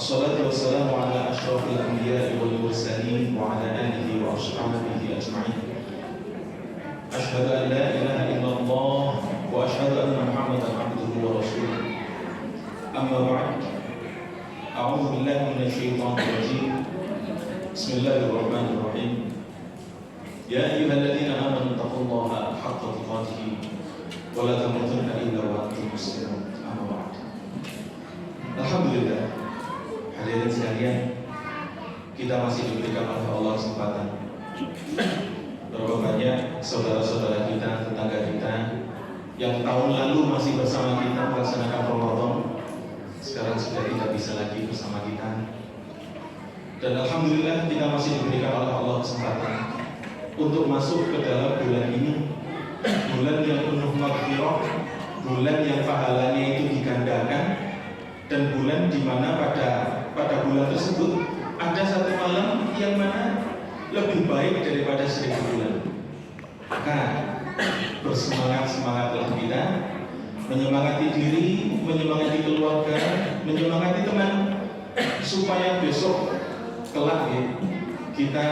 Wassalatu wassalamu ala ashrafil anbiya'i wal mursalin wa ala alihi wa ashabihi ajma'in. Asyhadu an la ilaha illallah wa asyhadu anna Muhammadan abduhu wa rasuluh. Amma ba'd. A'udzu billahi minasy syaithanir rajim. Bismillahirrahmanirrahim. Ya ayyuhalladzina amanu taqullaha haqqa tuqatih wa la tamutunna illa wa antum muslimun. Amma ba'd. Alhamdulillah, hadirin sekalian, kita masih diberikan oleh Allah kesempatan. Berapa banyak saudara-saudara kita, tetangga kita yang tahun lalu masih bersama kita melaksanakan Ramadan, sekarang sudah tidak bisa lagi bersama kita. Dan alhamdulillah kita masih diberikan oleh Allah kesempatan untuk masuk ke dalam bulan ini, bulan yang penuh maghfirah, bulan yang pahalanya itu digandakan, dan bulan di mana pada bulan tersebut ada satu malam yang mana lebih baik daripada 1000 bulan. Maka bersemangat-semangatlah kita, menyemangati diri, menyemangati keluarga, menyemangati teman, supaya besok kelak ya, kita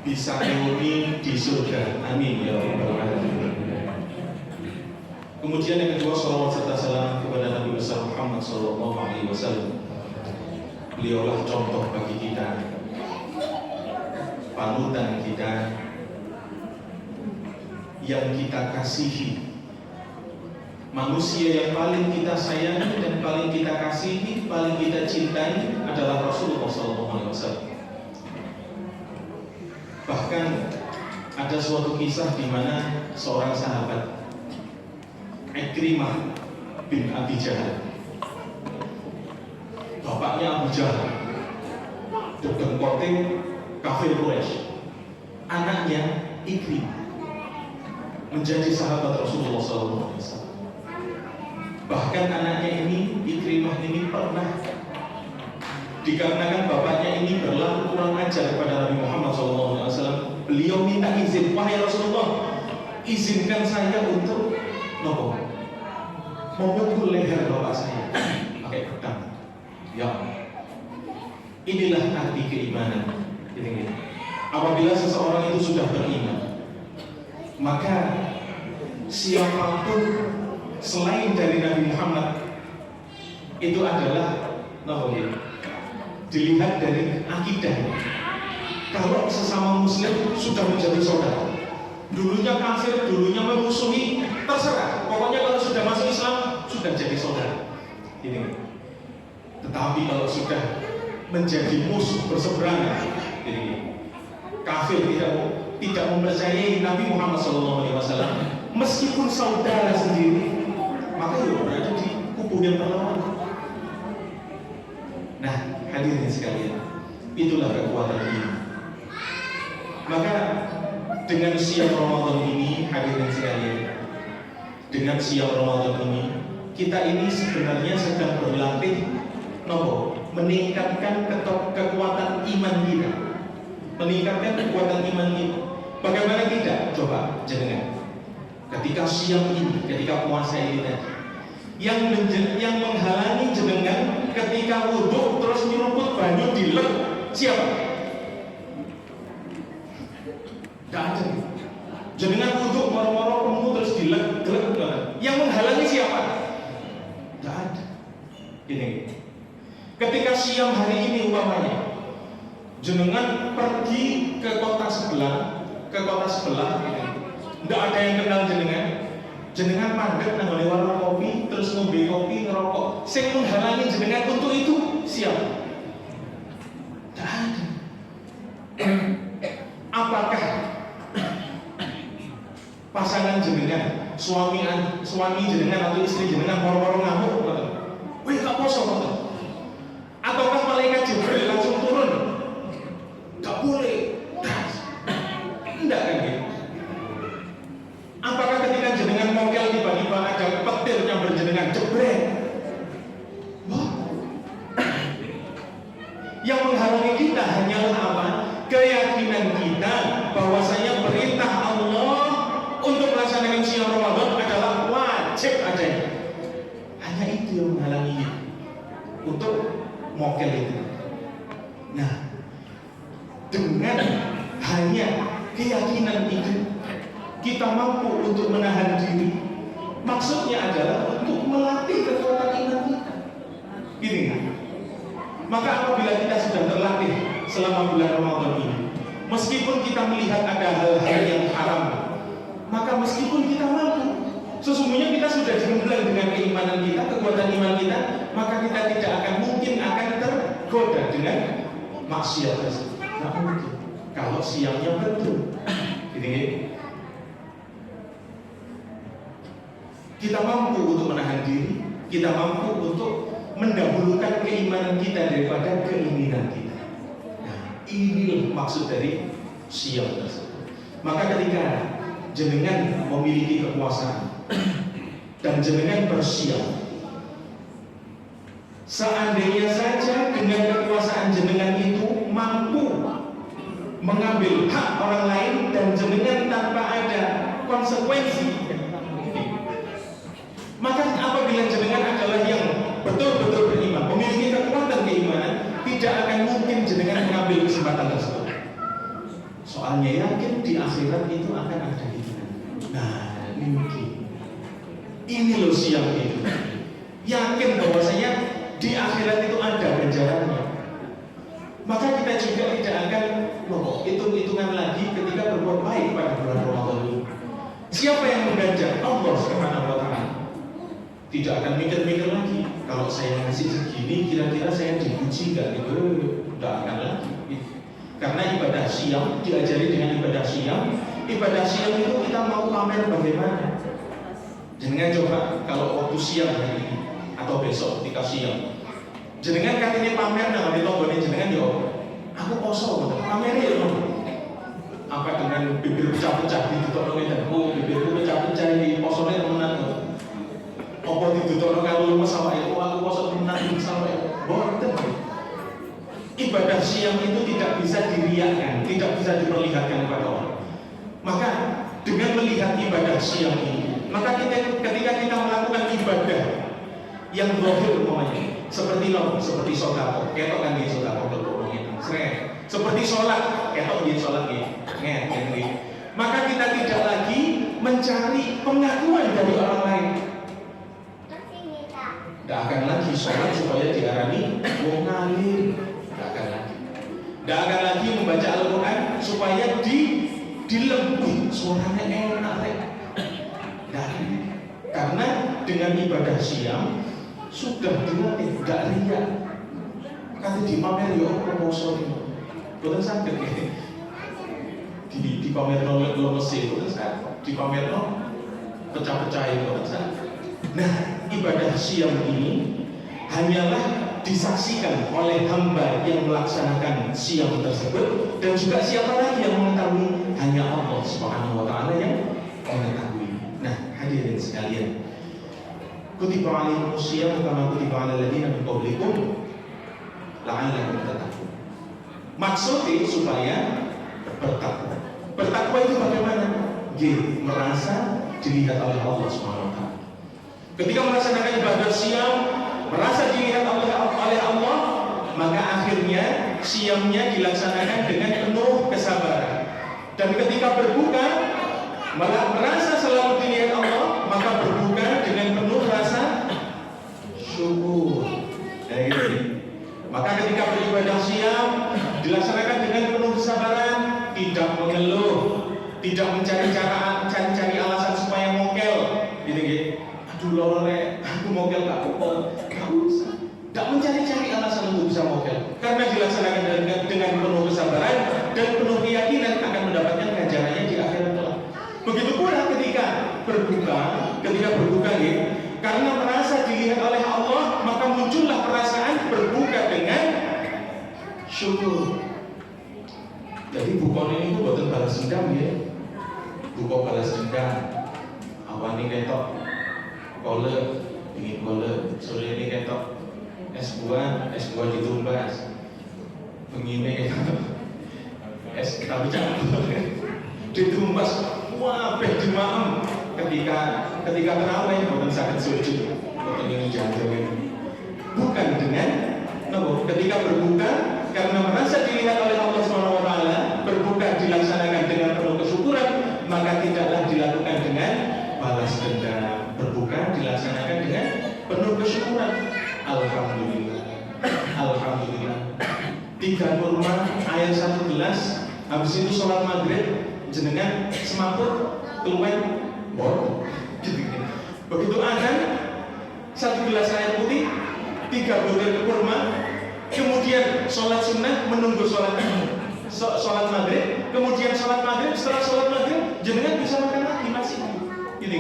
bisa reuni di surga. Amin ya rabbal alamin. Kemudian yang kedua, salawat serta salam kepada Nabi besar Muhammad sallallahu alaihi wasallam. Beliaulah contoh bagi kita, panutan kita, yang kita kasihi. Manusia yang paling kita sayangi dan paling kita kasihi, paling kita cintai adalah Rasulullah sallallahu alaihi wasallam. Bahkan ada suatu kisah di mana seorang sahabat, Ikrimah bin Abi Jahal, bapaknya Abu Jahal, dedengkote kafir Quraisy, anaknya Ikrimah menjadi sahabat Rasulullah SAW. Bahkan anaknya ini, Ikrimah ini, pernah dikarenakan bapaknya ini berlaku kurang ajar kepada Nabi Muhammad SAW, beliau minta izin, wahai Rasulullah, izinkan saya untuk memukul leher bapak saya pakai pedang. Ya, inilah arti keimanan. Apabila seseorang itu sudah beriman, maka siapapun selain dari Nabi Muhammad itu adalah dilihat dari akidah. Kalau sesama muslim sudah menjadi saudara, dulunya kafir, dulunya memusuhi, terserah. Pokoknya kalau sudah masuk Islam, sudah jadi saudara. Ini. Tetapi kalau sudah menjadi musuh berseberangan, ini kafir, tidak mempercayai Nabi Muhammad SAW, meskipun saudara sendiri, maka ya berada di kubu yang berlawan. Nah, hadirin sekalian, itulah kekuatan ini. Maka dengan siang Ramadan ini, hadirin sekalian, dengan siang Ramadan ini, kita ini sebenarnya sedang berlatih meningkatkan kekuatan iman kita, meningkatkan kekuatan iman kita. Bagaimana tidak? Coba jenengan, ketika siang ini, ketika puasa ini tadi, yang menghalangi jenengan ketika wudhu terus nyeruput banyu dilek, siapa? Tidak ada. Jenengan wudhu moro-moro kamu terus dilek, yang menghalangi siapa? Tidak ada. Gini, ketika siang hari ini umpamanya jenengan pergi ke kota sebelah, tidak ada yang kenal jenengan mandek nang warung kopi, terus ngombe kopi, ngerokok. Sing menghalangi jenengan untuk itu siapa? Tidak ada. Apakah pasangan jenengan, suami jenengan atau istri jenengan moro-moro ngamuk, wih gak poso, ataukah malaikat Jibril langsung turun? Gak boleh. Enggak kan gitu. Apakah ketika jenengan mokel tiba-tiba ada petir yang berjenengan jebret? Yang menghalangi kita hanyalah apa? Keyakinan kita bahwasanya perintah Allah untuk melaksanakan siang Ramadan adalah wajib adanya. Hanya itu yang menghalangi kita untuk mokel itu. Nah, dengan hanya keyakinan itu kita mampu untuk menahan diri. Maksudnya adalah untuk melatih kekuatan iman kita. Gini kan? Maka apabila kita sudah terlatih selama bulan Ramadan ini, meskipun kita melihat ada hal-hal yang haram, maka meskipun kita mampu, sesungguhnya kita sudah dimulai dengan keimanan kita, kekuatan iman kita, maka kita tidak akan mungkin akan tergoda dengan maksiat tersebut. Tidak mungkin. Kalau siangnya betul, jadi kita mampu untuk menahan diri, kita mampu untuk mendahulukan keimanan kita daripada keinginan kita. Nah, ini maksud dari siang tersebut. Maka ketika jenengan memiliki kekuasaan dan jenengan bersiap, seandainya saja dengan kekuasaan jenengan itu mampu mengambil hak orang lain dan jenengan tanpa ada konsekuensi, maka apabila jenengan adalah yang betul-betul beriman, memiliki kekuatan keimanan, tidak akan mungkin jenengan mengambil kesempatan tersebut. Soalnya yakin di akhirat itu akan ada hitungan. Nah, mungkin ini loh siang itu. Yakin bahwasanya di akhirat itu ada ganjarannya. Maka kita juga tidak akan hitung-hitungan lagi ketika berbuat baik pada bulan Ramadan ini. Siapa yang mengganjar? Allah Subhanahu wa Ta'ala. Tidak akan mikir-mikir lagi. Kalau saya ngasih segini, kira-kira saya dipuji nggak gitu? Tidak akan lagi. Karena ibadah siang diajari dengan ibadah siang. Ibadah siang itu kita mau pamer bagaimana? Jenengan coba kalau waktu siang hari ini atau besok ketika siang, jenengan katanya pamer dengan ditonggonin jenengan ya, aku poso, pamer ya apa dengan bibir pecah-pecah di tutup dan bibirku pecah-pecah di posone temenan. Apa ditutup kalau lemes sama itu, aku poso temenan sama itu. Boten. Ibadah siang itu tidak bisa diriakkan, tidak bisa diperlihatkan kepada orang. Maka dengan melihat ibadah siang ini, maka ketika kita melakukan ibadah yang zahir umpamanya, seperti sodako, ketok kan dia sodako kalau ngomongin, seperti sholat, ketok dia sholat gitu, maka kita tidak lagi mencari pengakuan dari orang lain. Tidak akan lagi sholat supaya diarani wong ngalim. Tidak akan lagi membaca Al-Quran supaya dilembut suaranya enak. Nah, karena dengan ibadah siang sudah dilatih, tidak riak. Kata di pamer yo promosi, bukan sakit ya. Di pamer nol mesin, bukan sakit. Di pamer nol pecah-pecah bukan sakit. Nah, ibadah siang ini hanyalah disaksikan oleh hamba yang melaksanakan siang tersebut, dan juga siapa lagi yang mengetahui? Hanya Allah Subhanahu wa Ta'ala yang mengetahui. Nah, hadirin sekalian, kutiba alaikumus syiyam kama kutiba alal ladzina min qablikum la'allakum tattaqun. Maksudnya supaya bertakwa. Bertakwa itu bagaimana? Merasa dilihat oleh Allah Subhanahu wa Ta'ala. Ketika melaksanakan ibadah siang, merasa dilihat oleh Allah, maka akhirnya siamnya dilaksanakan dengan penuh kesabaran. Dan ketika berbuka, merasa selalu dilihat Allah, maka berbuka dengan penuh rasa syukur. Maka ketika beribadah siang dilaksanakan dengan penuh kesabaran, tidak mengeluh, tidak mencari alasan supaya mokel, gitu. Aduh lore, aku mokel gak usah. Tak mencari-cari alasan untuk bisa mokel, karena dilaksanakan dengan penuh kesabaran dan penuh keyakinan akan mendapatkan ganjarannya di akhirat kelak. Begitu pula ketika berbuka, karena merasa dilihat oleh Allah, maka muncullah perasaan berbuka dengan syukur. Jadi bukan ini buatan balas dendam ya, buka balas dendam. Awan ini ketok, kole, ingin kole, sore ini ketok. Es buah ditumbas, begini es tapi campur ditumbas, wah di malam ketika terawih bukan sakit sujud, bukan yang jantung, bukan dengan ketika berbuka karena merasa dilihat oleh Allah SWT, berbuka dilaksanakan dengan penuh kesyukuran, maka tidaklah dilakukan dengan balas dendam. Berbuka dilaksanakan dengan penuh kesyukuran. Alhamdulillah, alhamdulillah. 3 kurma, air 1 gelas, habis itu sholat maghrib, jenengan semaput, keluar, bor, gitu. Begitu azan, 1 gelas air putih, 3 butir kurma, kemudian sholat sunnah, menunggu sholat maghrib, kemudian sholat maghrib, setelah sholat maghrib, jenengan bisa makan lagi masih, gitu.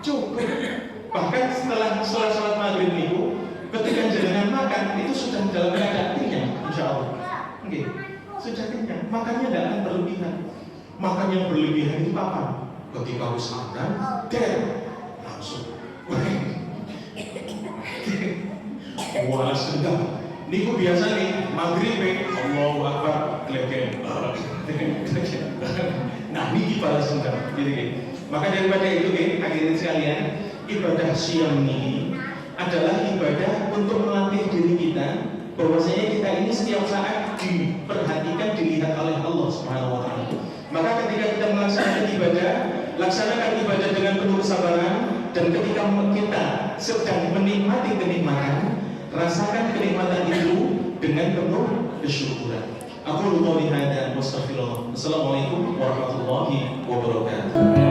Cukup. Bahkan setelah sholat maghrib itu, ketika jenengan makan itu sudah dalam keadaan kenyang, insya Allah. Okay. Sudah kenyang, makannya tidak akan berlebihan. Makan yang berlebihan itu apa? Ketika harus makan, langsung. Walas dendam. Niku biasa nih, maghrib, Allahu Akbar, keleken. Nah, ini balas dendam. Gitu. Maka daripada itu, hadirin sekalian, ibadah siam ini adalah ibadah untuk melatih diri kita bahwasanya kita ini setiap saat diperhatikan, dilihat oleh Allah Subhanahu wa taala. Maka ketika kita melaksanakan ibadah, laksanakan ibadah dengan penuh kesabaran, dan ketika kita sedang menikmati kenikmatan, rasakan kenikmatan itu dengan penuh kesyukuran. Aku lupa hadza wa astaghfirullah. Assalamualaikum warahmatullahi wabarakatuh.